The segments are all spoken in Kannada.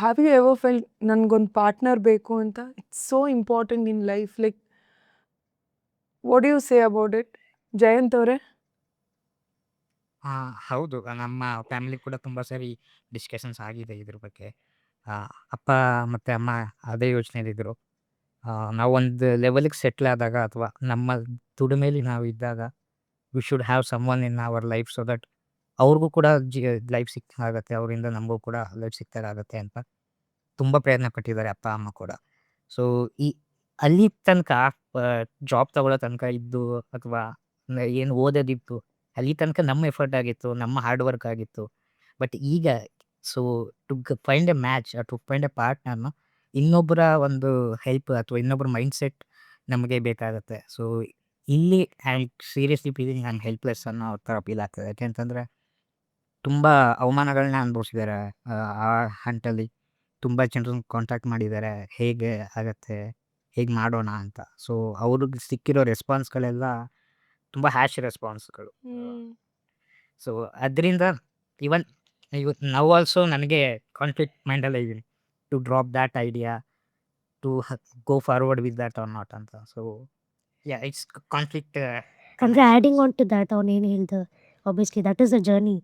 ಹ್ಯಾವ್ ಯು ಎವರ್ ಫೆಲ್ಟ್ ನನಗೊಂದು ಪಾರ್ಟ್ನರ್ ಬೇಕು ಅಂತ? It's so important in life. Like what do you say about it? Jayanth ಅವರೇ? ಹೌದು. ನಮ್ಮ ಫ್ಯಾಮಿಲಿ ಕೂಡ ತುಂಬ ಸಾರಿ ಡಿಸ್ಕಷನ್ಸ್ ಆಗಿದೆ ಇದ್ರ ಬಗ್ಗೆ. ಅಪ್ಪ ಮತ್ತು ಅಮ್ಮ ಅದೇ ಯೋಚನೆಯಲ್ಲಿದ್ದರು. ನಾವು ಒಂದು ಲೆವೆಲಿಗೆ ಸೆಟ್ಲ್ ಆದಾಗ ಅಥವಾ ನಮ್ಮ ದುಡಿಮೇಲಿ ನಾವು ಇದ್ದಾಗ we should have someone in our life so that ಅವ್ರಿಗೂ ಕೂಡ ಲೈಫ್ ಸಿಕ್ಕಾಗತ್ತೆ. ಅವರಿಂದ ನಮಗೂ ಕೂಡ ಲೈಫ್ ಸಿಕ್ತಾಗಾಗತ್ತೆ ಅಂತ ತುಂಬ ಪ್ರಯತ್ನ ಪಟ್ಟಿದ್ದಾರೆ ಅಪ್ಪ ಅಮ್ಮ ಕೂಡ. ಸೊ ಈ ಅಲ್ಲಿ ತನಕ ಜಾಬ್ ತಗೊಳ್ಳೋ ತನಕ ಇದ್ದು ಅಥವಾ ಏನು ಓದೋದಿತ್ತು, ಅಲ್ಲಿ ತನಕ ನಮ್ಮ ಎಫರ್ಟ್ ಆಗಿತ್ತು, ನಮ್ಮ ಹಾರ್ಡ್ ವರ್ಕ್ ಆಗಿತ್ತು. ಬಟ್ ಈಗ so find a match to find a ಪಾರ್ಟ್ನರ್‌ನ ಇನ್ನೊಬ್ಬರ ಒಂದು ಹೆಲ್ಪ್ ಅಥವಾ ಇನ್ನೊಬ್ಬರ ಮೈಂಡ್‌ಸೆಟ್ ನಮಗೆ ಬೇಕಾಗುತ್ತೆ. ಸೊ ಇಲ್ಲಿ I am seriously feeling I am helpless ಅನ್ನೋ ಥರ ಫೀಲ್ ಆಗ್ತದೆ. ಯಾಕೆಂತಂದರೆ ತುಂಬ ಅವಮಾನಗಳನ್ನ ಅನುಭವಿಸಿದ್ದಾರೆ ಆ ಹಂತಲ್ಲಿ. ತುಂಬ ಜನರನ್ನ ಕಾಂಟ್ಯಾಕ್ಟ್ ಮಾಡಿದ್ದಾರೆ. ಹೇಗೆ ಆಗತ್ತೆ? ಹೇಗೆ ಮಾಡೋಣ ಅಂತ. ಸೊ ಅವ್ರಿಗೆ ಸಿಕ್ಕಿರೋ ರೆಸ್ಪಾನ್ಸ್‌ಗಳೆಲ್ಲ ತುಂಬ ಹ್ಯಾಶ್ ರೆಸ್ಪಾನ್ಸ್‌ಗಳು. ಸೊ ಅದರಿಂದ ಇವನ್ ನೌ ಆಲ್ಸೋ ನನಗೆ ಕಾನ್ಫ್ಲಿಕ್ಟ್ ಮೈಂಡಲ್ಲೇ ಇದ್ದೀನಿ. To drop that idea, to go forward with that or not ಅಂತ. So it's conflict. ಅಂದರೆ ಆ್ಯಡಿಂಗ್ ಆನ್ ಟು ದ್ಯಾಟ್ ಅವನೇನು ಹೇಳ್ದ, obviously that is a journey.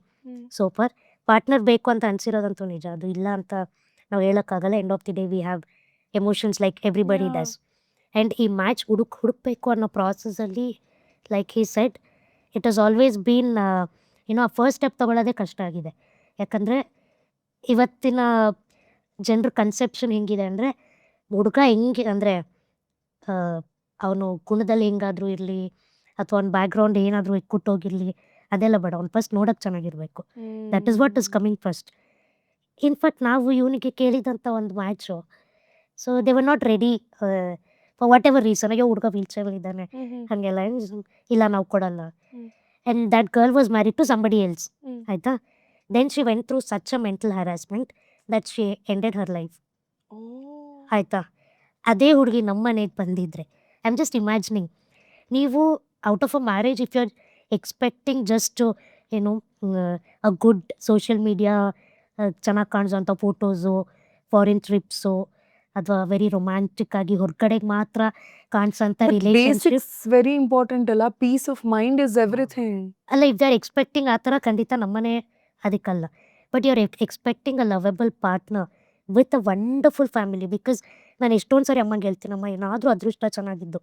So for partner ಬೇಕು ಅಂತ ಅನ್ಸಿರೋದಂತೂ ನಿಜ. ಅದು ಇಲ್ಲ ಅಂತ ನಾವು ಹೇಳೋಕ್ಕಾಗಲ್ಲ. End of the day we have emotions like everybody does. And ಈ ಮ್ಯಾಚ್ ಹುಡುಕಬೇಕು ಅನ್ನೋ ಪ್ರಾಸೆಸಲ್ಲಿ like he said it has always been ಆ ಫಸ್ಟ್ ಸ್ಟೆಪ್ ತೊಗೊಳ್ಳೋದೇ ಕಷ್ಟ ಆಗಿದೆ. ಯಾಕಂದರೆ ಇವತ್ತಿನ ಜನರ ಕನ್ಸೆಪ್ಷನ್ ಹೆಂಗಿದೆ ಅಂದರೆ ಹುಡುಗ ಹೆಂಗೆ ಅಂದರೆ ಅವನು ಗುಣದಲ್ಲಿ ಹೆಂಗಾದರೂ ಇರಲಿ ಅಥವಾ ಅವ್ನ ಬ್ಯಾಕ್ಗ್ರೌಂಡ್ ಏನಾದರೂ ಇಕ್ಕುಟ್ಟೋಗಿರಲಿ ಅದೆಲ್ಲ ಬೇಡ. ಅವ್ನು ಫಸ್ಟ್ ನೋಡೋಕ್ಕೆ ಚೆನ್ನಾಗಿರಬೇಕು. That is what is coming first. In fact ನಾವು ಇವನಿಗೆ ಕೇಳಿದಂಥ ಒಂದು match, so they were not ready for whatever reason. ಅಯ್ಯೋ ಹುಡುಗ ವೀಲ್ ಚೇರಲ್ಲಿದ್ದಾನೆ ಹಾಗೆಲ್ಲ ಇಲ್ಲ ನಾವು ಕೊಡಲ್ಲ. And that girl was married to somebody else. ಆಯಿತಾ? Then she went through such a mental harassment that she ended her life. ಆಯಿತಾ? ಅದೇ ಹುಡುಗಿ ನಮ್ಮ ಮನೆಗೆ ಬಂದಿದ್ರೆ, ಐ ಆಮ್ ಜಸ್ಟ್ ಇಮ್ಯಾಜಿನಿಂಗ್, ನೀವು out of a marriage if you are expecting just a good social media ಚೆನ್ನಾಗಿ ಕಾಣಿಸೋಂಥ ಫೋಟೋಸು, ಫಾರಿನ್ ಟ್ರಿಪ್ಸು ಅಥವಾ ವೆರಿ ರೊಮ್ಯಾಂಟಿಕ್ ಆಗಿ ಹೊರಗಡೆಗೆ ಮಾತ್ರ ಕಾಣಿಸೋಂಥ ರಿಲೇಷನ್ಶಿಪ್ ಬೇಸಿಕ್ಸ್ ವೆರಿ ಇಂಪಾರ್ಟೆಂಟ್ ಅಲ್ಲ? Peace of mind is everything. ಅಲ್ಲ. ಇಫ್ ದೇ ಆರ್ ಎಕ್ಸ್ಪೆಕ್ಟಿಂಗ್ ಆ ಥರ ಖಂಡಿತ ನಮ್ಮನೆ ಅದಕ್ಕಲ್ಲ. But you are expecting a lovable partner with a wonderful family. Because ನಾನು ಎಷ್ಟೊಂದು ಸರಿ ಅಮ್ಮಂಗೆ ಹೇಳ್ತೀನಮ್ಮ, ಏನಾದರೂ ಅದೃಷ್ಟ ಚೆನ್ನಾಗಿದ್ದು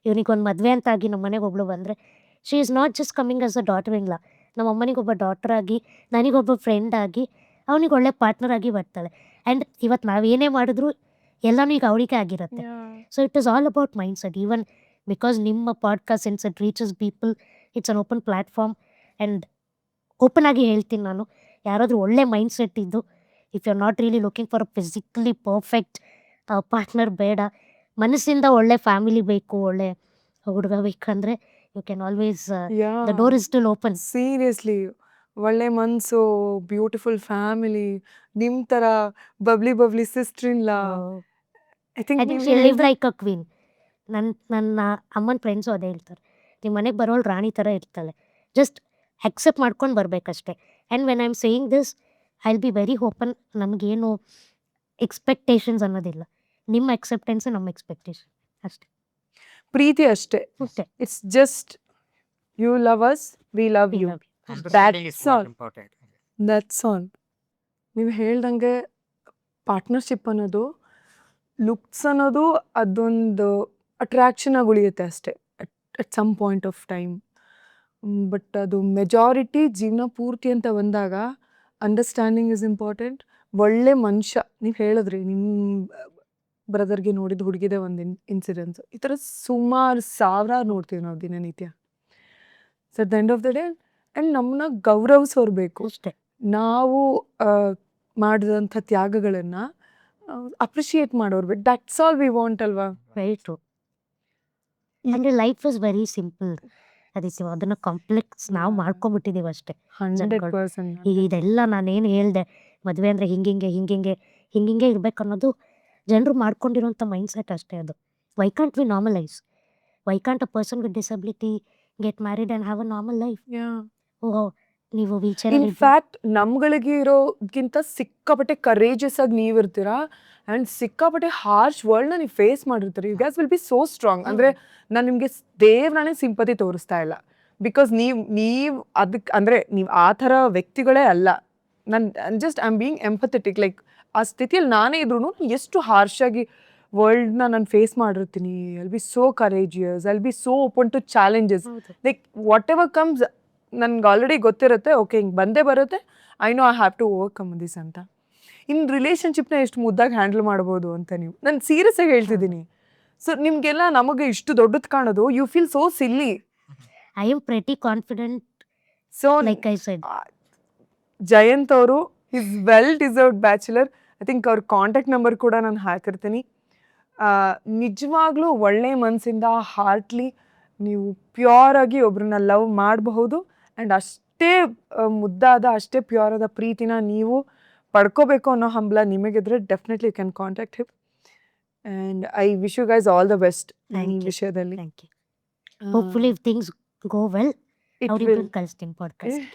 ಇವನಿಗೊಂದು ಮದುವೆ ಅಂತ ಆಗಿ ನಮ್ಮ ಮನೆಗೆ ಒಬ್ಳು ಬಂದರೆ, she is not just coming as a daughter in law. ನಮ್ಮ ಅಮ್ಮನಿಗೊಬ್ಬ ಡಾಟರ್ ಆಗಿ, ನನಗೊಬ್ಬ ಫ್ರೆಂಡ್ ಆಗಿ, ಅವನಿಗೆ ಒಳ್ಳೆ ಪಾರ್ಟ್ನರ್ ಆಗಿ ಬರ್ತಾಳೆ. ಆ್ಯಂಡ್ ಇವತ್ತು ನಾವು ಏನೇ ಮಾಡಿದ್ರು ಎಲ್ಲನೂ ಈಗ ಅವಳಿಗೆ ಆಗಿರುತ್ತೆ. So it is all about mindset. Even because ನಿಮ್ಮ podcast since it reaches people, it's an open platform. And open ಆಗಿ ಹೇಳ್ತೀನಿ ನಾನು, ಯಾರಾದರೂ ಒಳ್ಳೆ ಮೈಂಡ್ ಸೆಟ್ ಇದ್ದು, if you are not really looking for a physically perfect partner ಬೇಡ, ಮನಸ್ಸಿಂದ ಒಳ್ಳೆ ಫ್ಯಾಮಿಲಿ ಬೇಕು, ಒಳ್ಳೆ ಹುಡುಗ ಬೇಕಂದರೆ you can always, the door is still open. Seriously ಒಳ್ಳೆ ಮನಸ್ಸು, ಬ್ಯೂಟಿಫುಲ್ ಫ್ಯಾಮಿಲಿ, ನಿಮ್ಮ ಥರ bubbly sister in law. I think she live like a queen. ನನ್ನ ಅಮ್ಮನ ಫ್ರೆಂಡ್ಸು ಅದೇ ಹೇಳ್ತಾರೆ, ನಿಮ್ಮ ಮನೆಗೆ ಬರೋಳು ರಾಣಿ ಥರ ಇರ್ತಾಳೆ, ಜಸ್ಟ್ ಅಕ್ಸೆಪ್ಟ್ ಮಾಡ್ಕೊಂಡು ಬರಬೇಕಷ್ಟೆ. And when I am saying this I will be very open. ನಮಗೇನು ಎಕ್ಸ್ಪೆಕ್ಟೇಷನ್ಸ್ ಅನ್ನೋದಿಲ್ಲ. ನಿಮ್ಮ ಅಕ್ಸೆಪ್ಟೆನ್ಸೇ ನಮ್ಮ ಎಕ್ಸ್ಪೆಕ್ಟೇಷನ್ ಅಷ್ಟೆ. ಪ್ರೀತಿ ಅಷ್ಟೇ. ಅಷ್ಟೇ. It's just you love us, we love you. That's all. Important. That's all. ನೀವು ಹೇಳ್ದಂಗೆ ಪಾರ್ಟ್ನರ್ಶಿಪ್ ಅನ್ನೋದು, ಲುಕ್ಸ್ ಅನ್ನೋದು ಅದೊಂದು ಅಟ್ರಾಕ್ಷನಾಗಿ ಉಳಿಯುತ್ತೆ ಅಷ್ಟೇ at some point of time. But ಅದು ಮೆಜಾರಿಟಿ ಜೀವನ ಪೂರ್ತಿ ಅಂತ ಬಂದಾಗ ಅಂಡರ್ಸ್ಟ್ಯಾಂಡಿಂಗ್ ಇಸ್ ಇಂಪಾರ್ಟೆಂಟ್. ಒಳ್ಳೆ ಮನುಷ್ಯ. ನೀವು ಹೇಳಿದ್ರಿ ನಿಮ್ಮ ಬ್ರದರ್ಗೆ ನೋಡಿದ ಹುಡುಗಿದೆ ಒಂದು ಇನ್ಸಿಡೆನ್ಸ್. ಈ ಥರ ಸುಮಾರು ಸಾವಿರಾರು ನೋಡ್ತೀವಿ ನಾವು ದಿನನಿತ್ಯ. So at the end of the day and ನಮ್ಮನ್ನ ಗೌರವಿಸೋರು ಬೇಕು. ಅಷ್ಟೇ. ನಾವು ಮಾಡಿದಂಥ ತ್ಯಾಗಗಳನ್ನು ಅಪ್ರಿಷಿಯೇಟ್ ಮಾಡೋರು ಬೇಕು. ದಟ್ಸ್ ಆಲ್ ವಿ ವಾಂಟ್ ಅಲ್ವಾ? Very true. ಅಂದರೆ ಲೈಫ್ ಇಸ್ ವೆರಿ ಸಿಂಪಲ್. ಅದಕ್ಕೆ ಅದನ್ನು ಕಾಂಪ್ಲೆಕ್ಸ್ ನಾವು ಮಾಡ್ಕೊಂಬಿಟ್ಟಿದ್ದೀವಿ ಅಷ್ಟೇ. 100%. ಈಗ ಇದೆಲ್ಲ ನಾನೇನು ಹೇಳಿದೆ, ಮದುವೆ ಅಂದರೆ ಹಿಂಗಿಂಗೆ ಇರಬೇಕು ಅನ್ನೋದು ಜನರು ಮಾಡ್ಕೊಂಡಿರೋಂಥ ಮೈಂಡ್ ಸೆಟ್ ಅಷ್ಟೇ. ಅದು why can't we normalise? Why can't a person with disability get married and have a normal life? Yeah. ಓಹೋ, ನೀವು ವೀಲ್ ಇನ್ ಚೇರಲ್ಲಿ ಫ್ಯಾಕ್ಟ್ ನಮ್ಗಳಿಗೆ ಇರೋದ್ಕಿಂತ ಸಿಕ್ಕಾಪಟ್ಟೆ ಕರೇಜಸ್ ಆಗಿ ನೀವಿರ್ತೀರಾ ಆ್ಯಂಡ್ ಸಿಕ್ಕಾಪಟ್ಟೆ ಹಾರ್ಶ್ ವರ್ಲ್ಡ್ನ ನೀವು ಫೇಸ್ ಮಾಡಿರ್ತೀರಿ. You guys will be so strong. ಅಂದರೆ ನಾನು ನಿಮಗೆ ದೇವ್ರನೇ ಸಿಂಪತಿ ತೋರಿಸ್ತಾ ಇಲ್ಲ, ಬಿಕಾಸ್ ನೀವು ಅದಕ್ಕೆ ಅಂದರೆ ನೀವು ಆ ಥರ ವ್ಯಕ್ತಿಗಳೇ ಅಲ್ಲ. Just I am being empathetic. Like ಆ ಸ್ಥಿತಿಯಲ್ಲಿ ನಾನೇ ಇದ್ರೂ ಎಷ್ಟು ಹಾರ್ಶಾಗಿ ವರ್ಲ್ಡ್ನ ನಾನು ಫೇಸ್ ಮಾಡಿರ್ತೀನಿ. I'll be so courageous, I'll be so open to challenges. ಹೌದು. ಲೈಕ್ ವಾಟ್ ಎವರ್ ಕಮ್ಸ್ ನನ್ಗೆ ಆಲ್ರೆಡಿ ಗೊತ್ತಿರುತ್ತೆ, ಓಕೆ ಹಿಂಗೆ ಬಂದೇ ಬರುತ್ತೆ, I know I have to overcome this ಅಂತ. ಇನ್ ರಿಲೇಷನ್ಶಿಪ್ನ ಎಷ್ಟು ಮುದ್ದಾಗಿ ಹ್ಯಾಂಡಲ್ ಮಾಡ್ಬೋದು ಅಂತ ನೀವು, ನಾನು ಸೀರಿಯಸ್ ಆಗಿ ಹೇಳ್ತಿದ್ದೀನಿ. ಸೊ ನಿಮಗೆಲ್ಲ ನಮಗೆ ಇಷ್ಟು ದೊಡ್ಡದು ಕಾಣೋದು, you feel so silly. I am pretty confident so like I said. Jayant ಅವರು is well deserved bachelor. I think ಅವ್ರ ಕಾಂಟ್ಯಾಕ್ಟ್ ನಂಬರ್ ಕೂಡ ನಾನು ಹಾಕಿರ್ತೀನಿ. ನಿಜವಾಗ್ಲೂ ಒಳ್ಳೆ ಮನಸ್ಸಿಂದ ಹಾರ್ಟ್ಲಿ ನೀವು ಪ್ಯೂರ್ ಆಗಿ ಒಬ್ರನ್ನ ಲವ್ ಮಾಡಬಹುದು. ಆ್ಯಂಡ್ ಅಷ್ಟೇ ಮುದ್ದಾದ, ಅಷ್ಟೇ ಪ್ಯೂರ್ ಆದ ಪ್ರೀತಿನ ನೀವು ಪಡ್ಕೋಬೇಕು ಅನ್ನೋ ಹಂಬಲ ನಿಮಗಿದ್ರೆ definitely you can contact him. And I wish you guys all the best Thank ಈ you. ವಿಷಯದಲ್ಲಿ. Thank you. Hopefully if things go well It ಅವ್ರಿಬ್ರು will. ಕಳಿಸ್ತೀನಿ ಪಾಡ್ಕಾಸ್ಟ್.